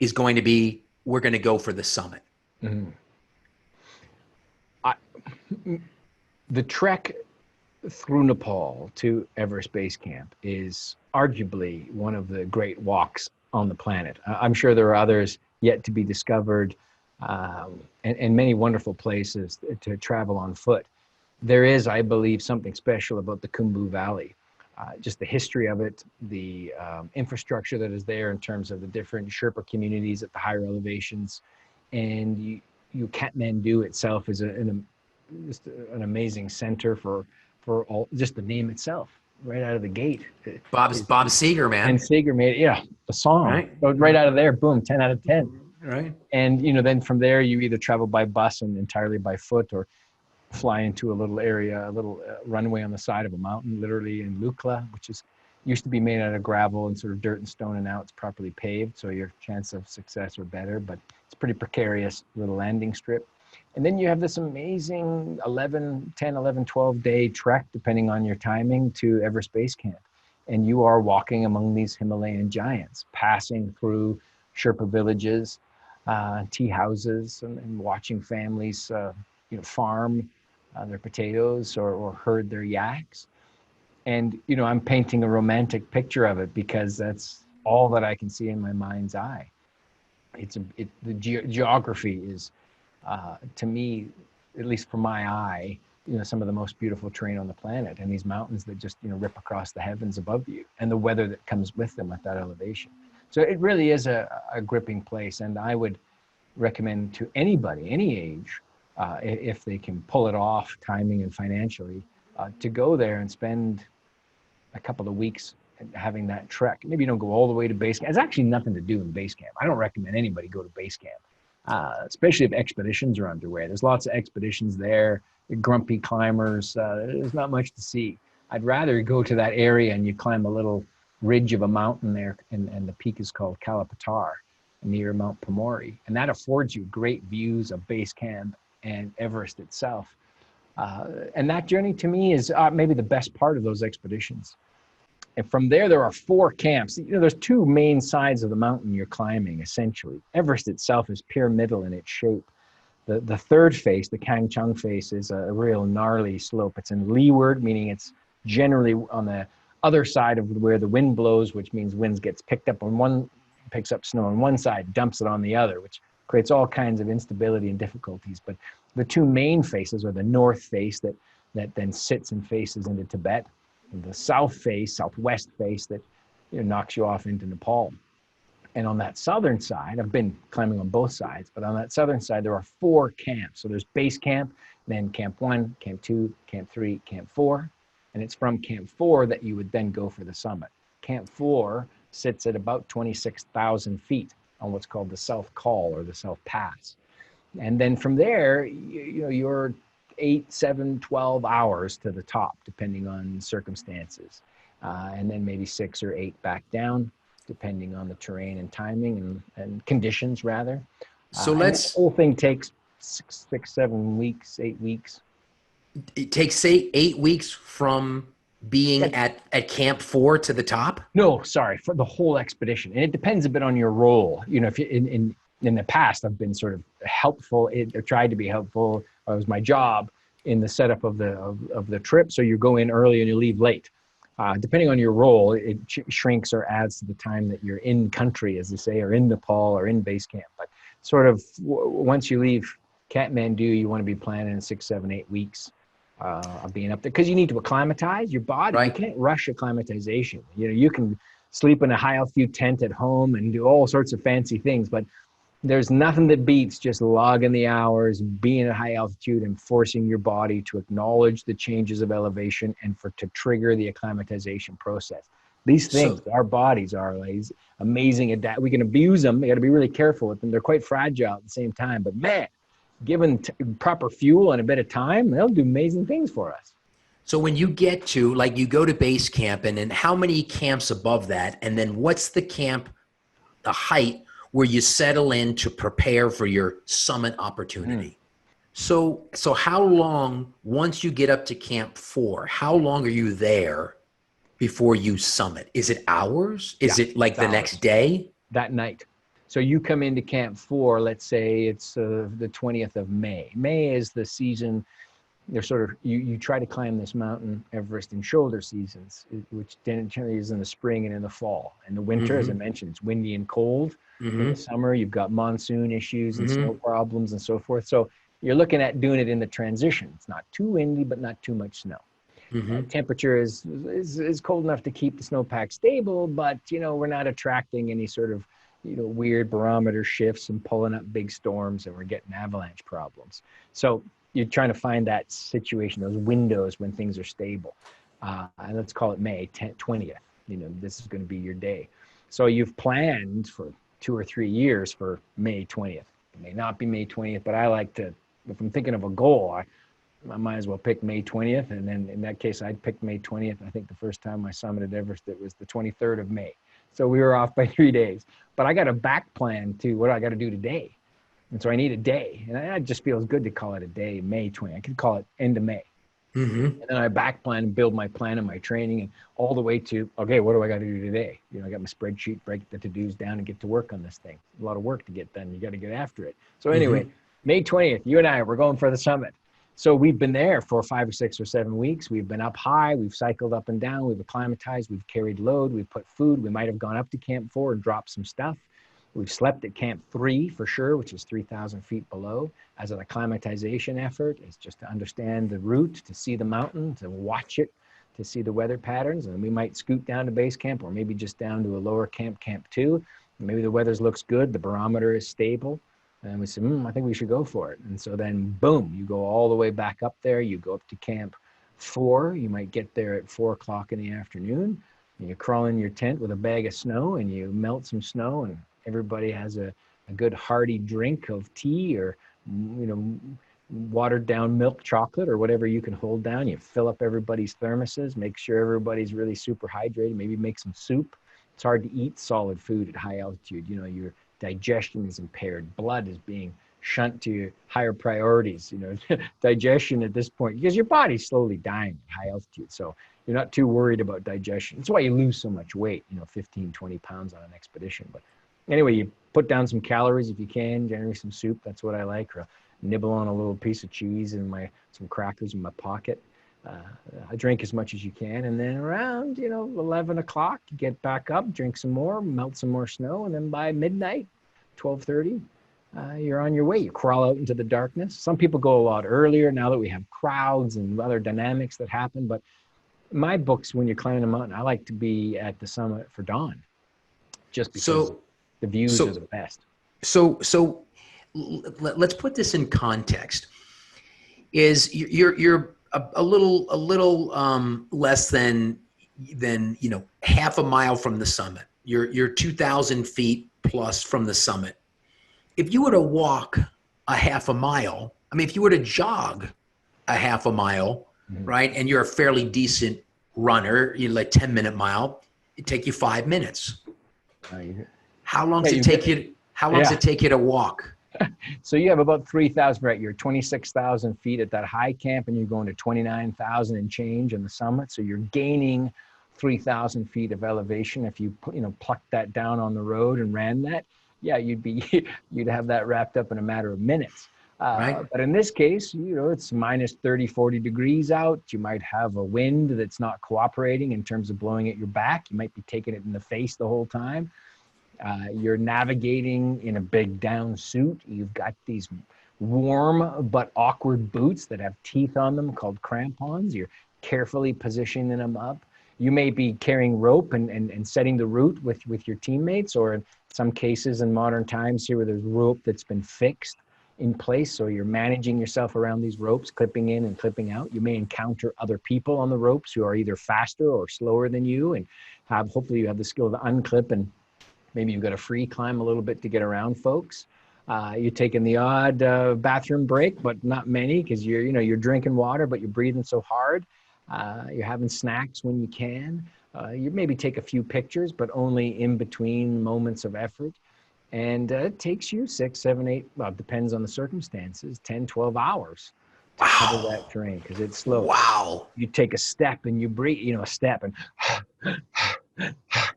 is going to be, we're going to go for the summit. Mm-hmm. The trek through Nepal to Everest Base Camp is arguably one of the great walks on the planet. I'm sure there are others yet to be discovered, and many wonderful places to travel on foot. There is, I believe, something special about the Khumbu Valley. Just the history of it, the infrastructure that is there in terms of the different Sherpa communities at the higher elevations, and Kathmandu itself is just an amazing center for all, just the name itself right out of the gate. Bob Seger, man. And Seger made a song Right. right out of there. Boom, 10 out of 10. Right. And then from there you either travel by bus and entirely by foot, or fly into a little area, a little runway on the side of a mountain, literally in Lukla, which used to be made out of gravel and sort of dirt and stone, and now it's properly paved, so your chance of success are better, but it's pretty precarious little landing strip. And then you have this amazing 10, 11, 12 day trek, depending on your timing, to Everest Base Camp. And you are walking among these Himalayan giants, passing through Sherpa villages, tea houses, and watching families farm their potatoes or herd their yaks. And, I'm painting a romantic picture of it because that's all that I can see in my mind's eye. The geography is, to me, at least for my eye, some of the most beautiful terrain on the planet, and these mountains that just, rip across the heavens above you, and the weather that comes with them at that elevation. So it really is a gripping place. And I would recommend to anybody, any age, if they can pull it off, timing and financially, to go there and spend a couple of weeks having that trek. Maybe you don't go all the way to base camp. There's actually nothing to do in base camp. I don't recommend anybody go to base camp, especially if expeditions are underway. There's lots of expeditions there, grumpy climbers. There's not much to see. I'd rather go to that area and you climb a little ridge of a mountain there, and the peak is called Kalapatar, near Mount Pomori. And that affords you great views of base camp and Everest itself. And that journey to me is maybe the best part of those expeditions. And from there are 4 camps. There's 2 main sides of the mountain you're climbing, essentially. Everest itself is pyramidal in its shape, The third face, the Kangchung face, is a real gnarly slope. It's in leeward, meaning it's generally on the other side of where the wind blows, which means winds gets picked up on one, picks up snow on one side, dumps it on the other, which creates all kinds of instability and difficulties. But the two main faces are the north face that then sits and faces into Tibet, and the south face, southwest face that knocks you off into Nepal. And on that southern side, I've been climbing on both sides, but on that southern side, there are 4 camps. So there's base camp, then camp 1, camp 2, camp 3, camp 4. And it's from camp 4 that you would then go for the summit. Camp 4 sits at about 26,000 feet on what's called the South Col or the South Pass. And then from there, you're 8, 7, 12 hours to the top, depending on circumstances. And then maybe 6 or 8 back down, depending on the terrain and timing and conditions, rather. So the whole thing takes 6, 7 weeks, 8 weeks. It takes, say, 8 weeks from being at camp 4 to the top? No, sorry, for the whole expedition. And it depends a bit on your role. If you, in the past, I've been sort of helpful, or tried to be helpful. It was my job in the setup of the trip. So you go in early and you leave late. Depending on your role, it shrinks or adds to the time that you're in country, as they say, or in Nepal or in base camp. But sort of once you leave Kathmandu, you want to be planning 6, 7, 8 weeks of being up there, because you need to acclimatize your body. Right. You can't rush acclimatization. You can sleep in a high altitude tent at home and do all sorts of fancy things, but there's nothing that beats just logging the hours, being at high altitude, and forcing your body to acknowledge the changes of elevation and to trigger the acclimatization process. These things, our bodies are like amazing at that. We can abuse them. We got to be really careful with them. They're quite fragile at the same time, but man, given proper fuel and a bit of time, they'll do amazing things for us. So when you get to, like, you go to base camp, and then how many camps above that? And then what's the height where you settle in to prepare for your summit opportunity? So how long, once you get up to camp 4, how long are you there before you summit? Is it hours? Is it like the hours. Next day? That night. So you come into camp 4, let's say it's the 20th of May. May is the season. They're sort of, you try to climb this mountain, Everest, in shoulder seasons, which generally is in the spring and in the fall. In the winter, as I mentioned, it's windy and cold. In the summer, you've got monsoon issues and snow problems and so forth. So you're looking at doing it in the transition. It's not too windy, but not too much snow. Temperature is cold enough to keep the snowpack stable, but we're not attracting any sort of weird barometer shifts and pulling up big storms, and we're getting avalanche problems. So you're trying to find that situation, those windows when things are stable. And let's call it May 20th. This is going to be your day. So you've planned for 2 or 3 years for May 20th. It may not be May 20th, but I like to, if I'm thinking of a goal, I might as well pick May 20th. And then in that case, I'd pick May 20th. I think the first time I summited Everest, it was the 23rd of May. So we were off by 3 days. But I got a back plan to what I got to do today. And so I need a day. And it just feels good to call it a day, May 20th. I could call it end of May. And then I back plan and build my plan and my training, and all the way to, okay, what do I got to do today? I got my spreadsheet, break the to-dos down and get to work on this thing. A lot of work to get done. You got to get after it. So anyway, May 20th, you and I, we're going for the summit. So we've been there for 5 or 6 or 7 weeks. We've been up high. We've cycled up and down. We've acclimatized. We've carried load. We've put food. We might have gone up to camp 4 and dropped some stuff. We've slept at camp 3 for sure, which is 3,000 feet below, as an acclimatization effort. It's just to understand the route, to see the mountain, to watch it, to see the weather patterns. And we might scoot down to base camp, or maybe just down to a lower camp, camp 2. Maybe the weather looks good. The barometer is stable. And we said, I think we should go for it. And so then, boom, you go all the way back up there. You go up to camp 4. You might get there at 4 o'clock in the afternoon. And you crawl in your tent with a bag of snow, and you melt some snow, and everybody has a good hearty drink of tea, or watered down milk chocolate, or whatever you can hold down. You fill up everybody's thermoses, make sure everybody's really super hydrated, maybe make some soup. It's hard to eat solid food at high altitude. Your digestion is impaired. Blood is being shunt to higher priorities, digestion at this point, because your body's slowly dying at high altitude. So you're not too worried about digestion. That's why you lose so much weight, 15, 20 pounds on an expedition. But anyway, you put down some calories if you can, generally some soup. That's what I like. Or nibble on a little piece of cheese and some crackers in my pocket. I drink as much as you can, and then around 11 o'clock, you get back up, drink some more, melt some more snow, and then by midnight, 12:30, you're on your way. You crawl out into the darkness. Some people go a lot earlier now that we have crowds and other dynamics that happen. But in my books, when you're climbing a mountain, I like to be at the summit for dawn, just because So, the views so, are the best. let's put this in context. Is you're a little less than half a mile from the summit. You're 2,000 feet plus from the summit. If you were to walk a half a mile, I mean, if you were to jog a half a mile, right, and you're a fairly decent runner, you like 10-minute mile, it'd take you 5 minutes. How long does it take you? How long does it take you to walk? So you have about 3,000, right? You're 26,000 feet at that high camp, and you're going to 29,000 and change in the summit. So you're gaining 3,000 feet of elevation. If you plucked that down on the road and ran that, yeah, you'd have that wrapped up in a matter of minutes. Right. But in this case, it's minus 30, 40 degrees out. You might have a wind that's not cooperating in terms of blowing at your back. You might be taking it in the face the whole time. You're navigating in a big down suit. You've got these warm but awkward boots that have teeth on them called crampons. You're carefully positioning them up. You may be carrying rope and setting the route with your teammates, or in some cases in modern times here where there's rope that's been fixed in place. So you're managing yourself around these ropes, clipping in and clipping out. You may encounter other people on the ropes who are either faster or slower than you, and hopefully you have the skill to unclip, and maybe you've got a free climb a little bit to get around folks. You're taking the odd bathroom break, but not many, because you're drinking water, but you're breathing so hard. You're having snacks when you can. You maybe take a few pictures, but only in between moments of effort. And it takes you 6, 7, 8, well, it depends on the circumstances, 10, 12 hours to cover that terrain, because it's slow. Wow. You take a step and you breathe, a step, and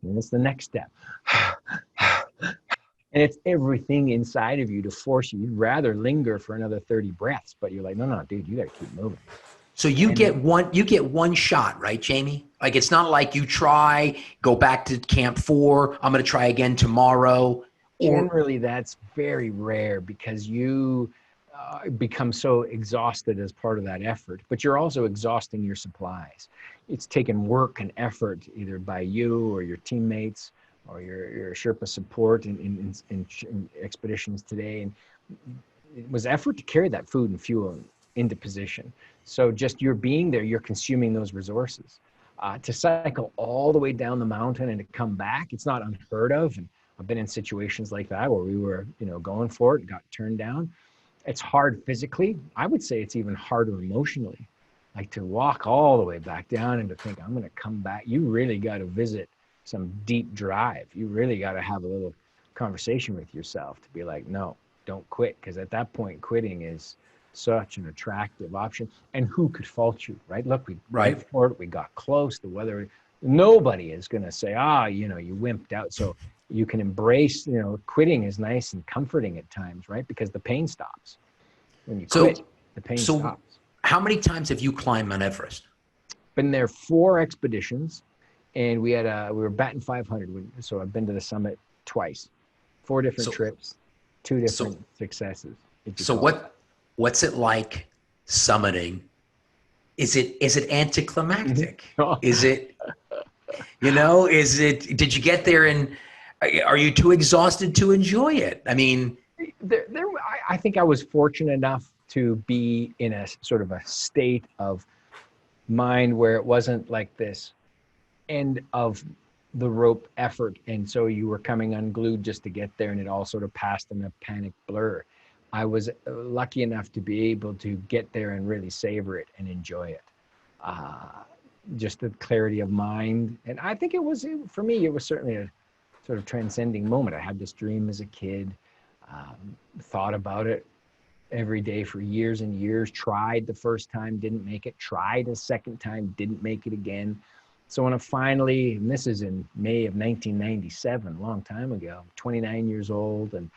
it's the next step. And it's everything inside of you to force you. You'd rather linger for another 30 breaths, but you're like, no, dude, you got to keep moving. So you get one shot, right, Jamie? Like, it's not like you go back to camp 4. I'm going to try again tomorrow. Generally, that's very rare, because you become so exhausted as part of that effort, but you're also exhausting your supplies. It's taken work and effort either by you or your teammates or your Sherpa support in expeditions today. And it was effort to carry that food and fuel into position. So just you're being there, you're consuming those resources. To cycle all the way down the mountain and to come back, it's not unheard of. And I've been in situations like that where we were, going for it, got turned down. It's hard physically. I would say it's even harder emotionally. Like, to walk all the way back down and to think, I'm going to come back. You really got to visit some deep drive. You really got to have a little conversation with yourself to be like, no, don't quit. Because at that point, quitting is such an attractive option. And who could fault you, right? Look, we went for it. We got close. The weather, nobody is going to say, you wimped out. So you can embrace, quitting is nice and comforting at times, right? Because the pain stops. When you quit, the pain stops. How many times have you climbed Mount Everest? Been there 4 expeditions, and we were batting 500. So I've been to the summit twice, 4 different trips, 2 different successes. So what's it like summiting? Is it anticlimactic? Is it, did you get there and are you too exhausted to enjoy it? I mean, I think I was fortunate enough to be in a sort of a state of mind where it wasn't like this end of the rope effort. And so you were coming unglued just to get there, and it all sort of passed in a panic blur. I was lucky enough to be able to get there and really savor it and enjoy it. Just the clarity of mind. And I think for me, it was certainly a sort of transcending moment. I had this dream as a kid, thought about it every day for years and years, tried the first time, didn't make it, tried a second time, didn't make it again. So when I finally, and this is in May of 1997, a long time ago, 29 years old, and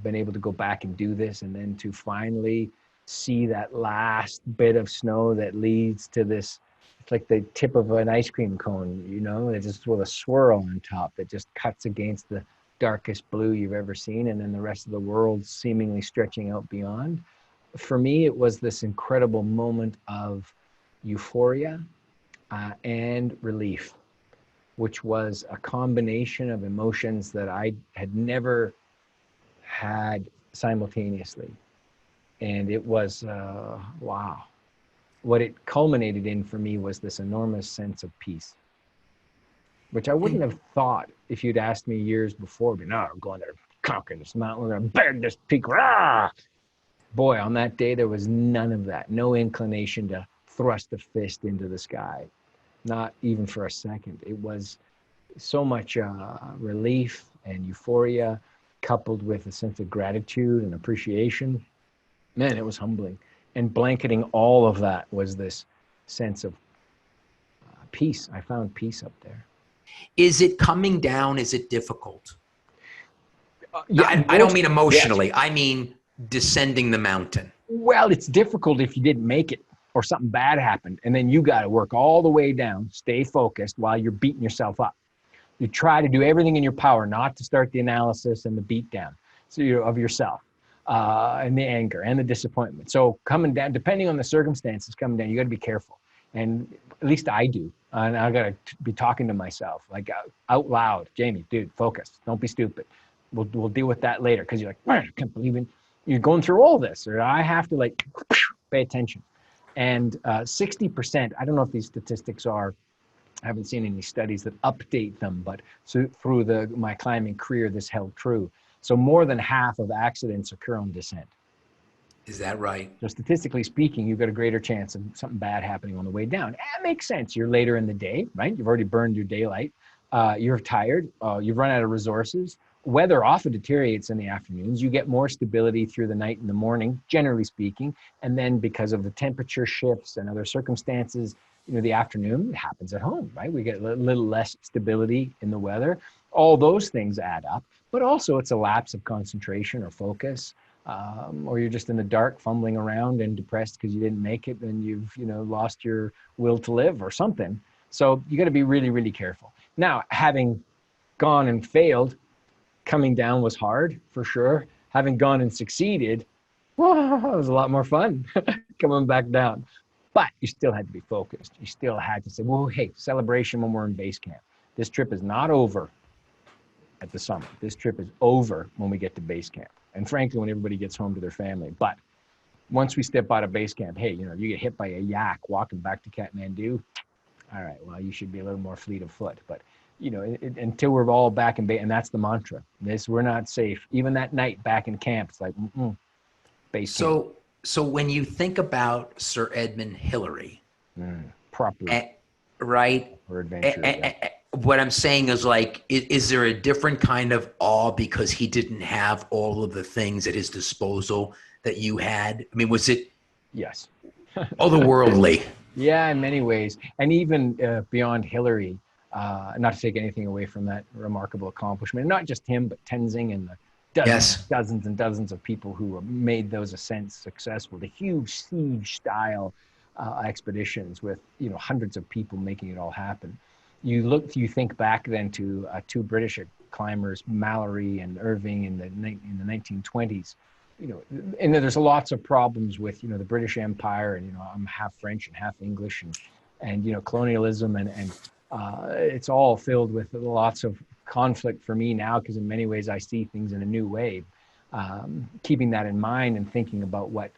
been able to go back and do this, and then to finally see that last bit of snow that leads to this, it's like the tip of an ice cream cone, you know, it's just with a swirl on top that just cuts against the darkest blue you've ever seen, and then the rest of the world seemingly stretching out beyond. For me, it was this incredible moment of euphoria and relief, which was a combination of emotions that I had never had simultaneously. And it was, wow. What it culminated in for me was this enormous sense of peace, which I wouldn't have thought if you'd asked me years before, but no, I'm going there, conquer this mountain, we're going to beg this peak. Rah! Boy, on that day, there was none of that. No inclination to thrust a fist into the sky, not even for a second. It was so much relief and euphoria, coupled with a sense of gratitude and appreciation. Man, it was humbling. And blanketing all of that was this sense of peace. I found peace up there. Is it coming down? Is it difficult? Yeah, I don't mean emotionally. Yes. I mean descending the mountain. Well, it's difficult if you didn't make it or something bad happened. And then you got to work all the way down, stay focused while you're beating yourself up. You try to do everything in your power not to start the analysis and the beat down of yourself and the anger and the disappointment. So coming down, depending on the circumstances coming down, you got to be careful. And at least I do. And I got to be talking to myself like out loud, Jamie, dude, focus. Don't be stupid. We'll deal with that later. Cause you're like, man, I can't believe it. You're going through all this, or I have to like pay attention. And 60%, I don't know if these statistics are, I haven't seen any studies that update them, but so through my climbing career, this held true. So more than half of accidents occur on descent. Is that right? So statistically speaking, you've got a greater chance of something bad happening on the way down. That makes sense. You're later in the day, right? You've already burned your daylight. You're tired. You've run out of resources. Weather often deteriorates in the afternoons. You get more stability through the night and the morning, generally speaking. And then because of the temperature shifts and other circumstances, the afternoon happens at home, right? We get a little less stability in the weather. All those things add up, but also it's a lapse of concentration or focus, or you're just in the dark fumbling around and depressed because you didn't make it and you've, lost your will to live or something. So you got to be really, really careful. Now, having gone and failed, coming down was hard for sure. Having gone and succeeded, well, it was a lot more fun coming back down. But you still had to be focused. You still had to say, well, hey, celebration when we're in base camp. This trip is not over at the summit. This trip is over when we get to base camp. And frankly, when everybody gets home to their family. But once we step out of base camp, hey, you get hit by a yak walking back to Kathmandu, all right, well, you should be a little more fleet of foot. But, until we're all back in base, and that's the mantra. We're not safe. Even that night back in camp, it's like, base camp. So when you think about Sir Edmund Hillary, properly, right? Or adventure. What I'm saying is like, is there a different kind of awe because he didn't have all of the things at his disposal that you had? I mean, was it? Yes. Otherworldly. Yeah, in many ways. And even beyond Hillary, not to take anything away from that remarkable accomplishment, not just him, but Tenzing and the dozens and dozens of people who made those ascents successful, the huge siege style expeditions with hundreds of people making it all happen. You think back then to two British climbers, Mallory and Irving in the 1920s. And there's lots of problems with the British Empire, and I'm half French and half English, and colonialism, and it's all filled with lots of conflict for me now, because in many ways I see things in a new way. Keeping that in mind and thinking about what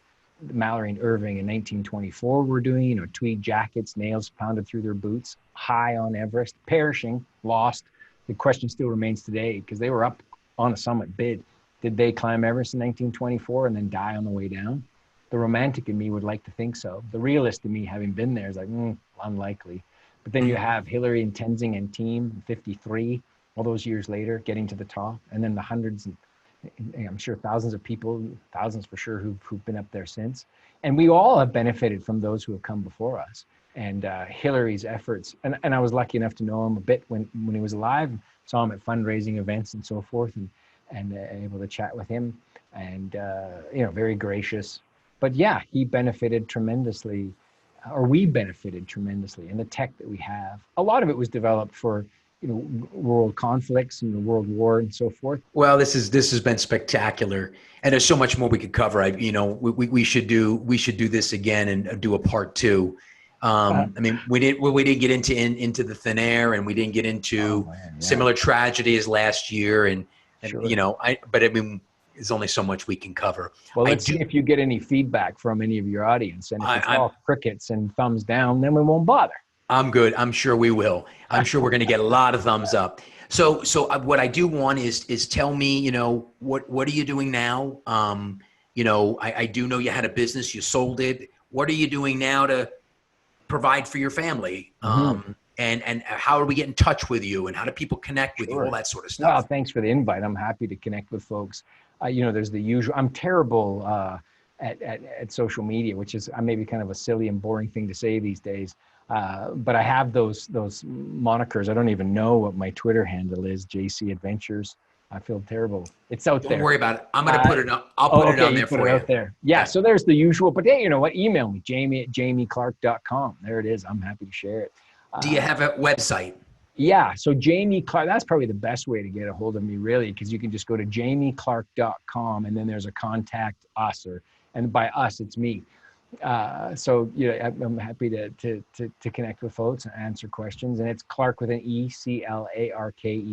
Mallory and Irving in 1924 were doing, tweed jackets, nails pounded through their boots, high on Everest, perishing, lost. The question still remains today, because they were up on a summit bid. Did they climb Everest in 1924 and then die on the way down? The romantic in me would like to think so. The realist in me, having been there, is like, unlikely. But then you have Hillary and Tenzing and team, 53, all those years later, getting to the top. And then the hundreds, and I'm sure thousands of people, thousands for sure, who've been up there since. And we all have benefited from those who have come before us. And Hillary's efforts, and I was lucky enough to know him a bit when he was alive, saw him at fundraising events and so forth. and able to chat with him, and very gracious. But yeah, he benefited tremendously, or we benefited tremendously in the tech that we have. A lot of it was developed for world conflicts and the world war and so forth. Well, this has been spectacular, and there's so much more we could cover. We should do this again and do a part two. I mean, we didn't get into the thin air, and we didn't get into similar tragedies last year, and Sure. but I mean, there's only so much we can cover. Well, let's see if you get any feedback from any of your audience, and if it's all crickets and thumbs down, then we won't bother. I'm good. I'm sure we will. I'm sure we're going to get a lot of thumbs up. So what I do want is tell me, what are you doing now? I do know you had a business, you sold it. What are you doing now to provide for your family? And how do we get in touch with you, and how do people connect with you? All that sort of stuff. Well, thanks for the invite. I'm happy to connect with folks. There's the usual. I'm terrible at social media, which is maybe kind of a silly and boring thing to say these days. But I have those monikers. I don't even know what my Twitter handle is. JC Adventures. I feel terrible. It's out there. Don't worry about it. I'm going to put it up. I'll put it on there for you. Out there. Yeah. So there's the usual. But hey, you know what? Email me, jamie@jamieclarke.com. There it is. I'm happy to share it. Do you have a website? Yeah. So Jamie Clarke, that's probably the best way to get a hold of me, really, because you can just go to jamieclarke.com, and then there's a contact us, and by us, it's me. So I'm happy to connect with folks and answer questions. And it's Clarke with an E, Clarke.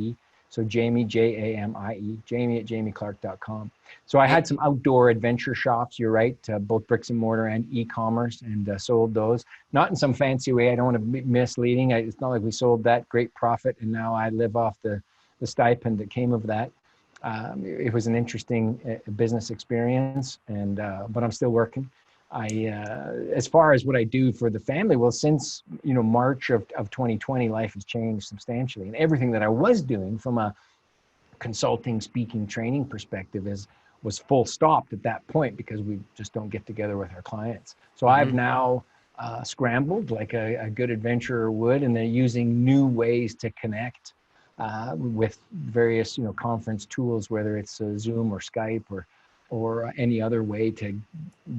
So Jamie, Jamie, Jamie@jamieclarke.com. So I had some outdoor adventure shops, you're right, both bricks and mortar and e-commerce, and sold those. Not in some fancy way. I don't want to be misleading. It's not like we sold that great profit and now I live off the stipend that came of that. It was an interesting business experience, but I'm still working. As far as what I do for the family, well, since March of 2020, life has changed substantially, and everything that I was doing from a consulting, speaking, training perspective was full stopped at that point, because we just don't get together with our clients. So I've now scrambled like a good adventurer would, and they're using new ways to connect with various conference tools, whether it's Zoom or Skype or any other way to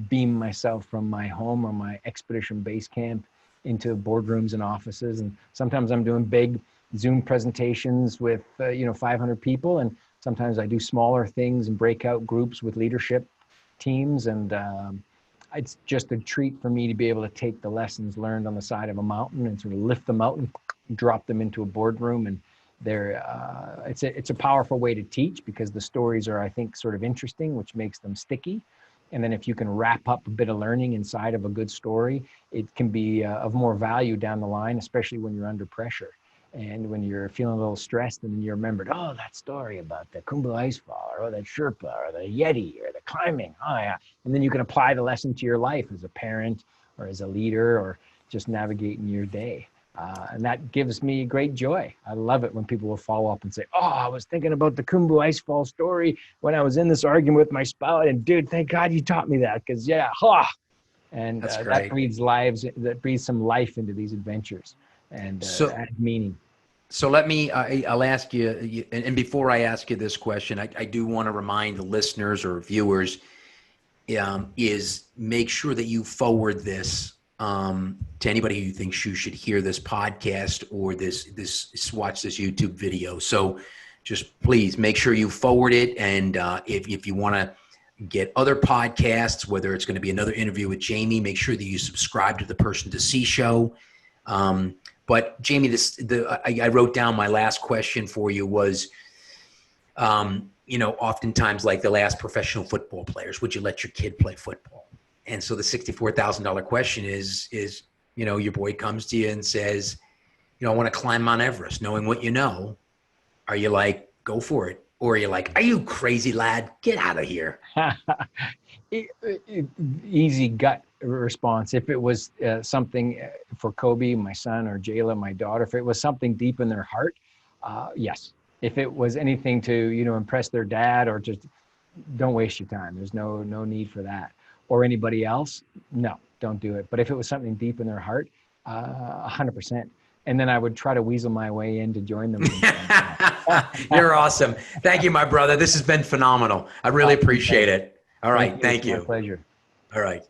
beam myself from my home or my expedition base camp into boardrooms and offices. And sometimes I'm doing big Zoom presentations with 500 people, and sometimes I do smaller things and breakout groups with leadership teams. And it's just a treat for me to be able to take the lessons learned on the side of a mountain and sort of lift them out and drop them into a boardroom. And it's a powerful way to teach, because the stories are, I think, sort of interesting, which makes them sticky. And then if you can wrap up a bit of learning inside of a good story, it can be of more value down the line, especially when you're under pressure. And when you're feeling a little stressed, and then you remembered, that story about the Khumbu Icefall, or that Sherpa, or the Yeti, or the climbing. Oh yeah. And then you can apply the lesson to your life as a parent, or as a leader, or just navigating your day. And that gives me great joy. I love it when people will follow up and say, I was thinking about the Khumbu Icefall story when I was in this argument with my spouse, and dude, thank God you taught me that, because and that breathes some life into these adventures, and adds meaning. So I'll ask you, and before I ask you this question, I do want to remind the listeners or viewers, is make sure that you forward this to anybody who thinks you should hear this podcast or watch this YouTube video. So just please make sure you forward it. And if you want to get other podcasts, whether it's going to be another interview with Jamie, make sure that you subscribe to the Person to See show. But Jamie, I wrote down my last question for you was, oftentimes, like the last professional football players, would you let your kid play football? And so the $64,000 question is, your boy comes to you and says, I want to climb Mount Everest, knowing what you know. Are you like, go for it? Or are you like, are you crazy, lad? Get out of here. Easy gut response. If it was something for Kobe, my son, or Jayla, my daughter, if it was something deep in their heart, yes. If it was anything to, impress their dad, or just don't waste your time. There's no need for that. Or anybody else, no, don't do it. But if it was something deep in their heart, 100%. and then I would try to weasel my way in to join them. You're awesome. Thank you, my brother. This has been phenomenal. I really appreciate it. All right. Thank you. My pleasure. All right.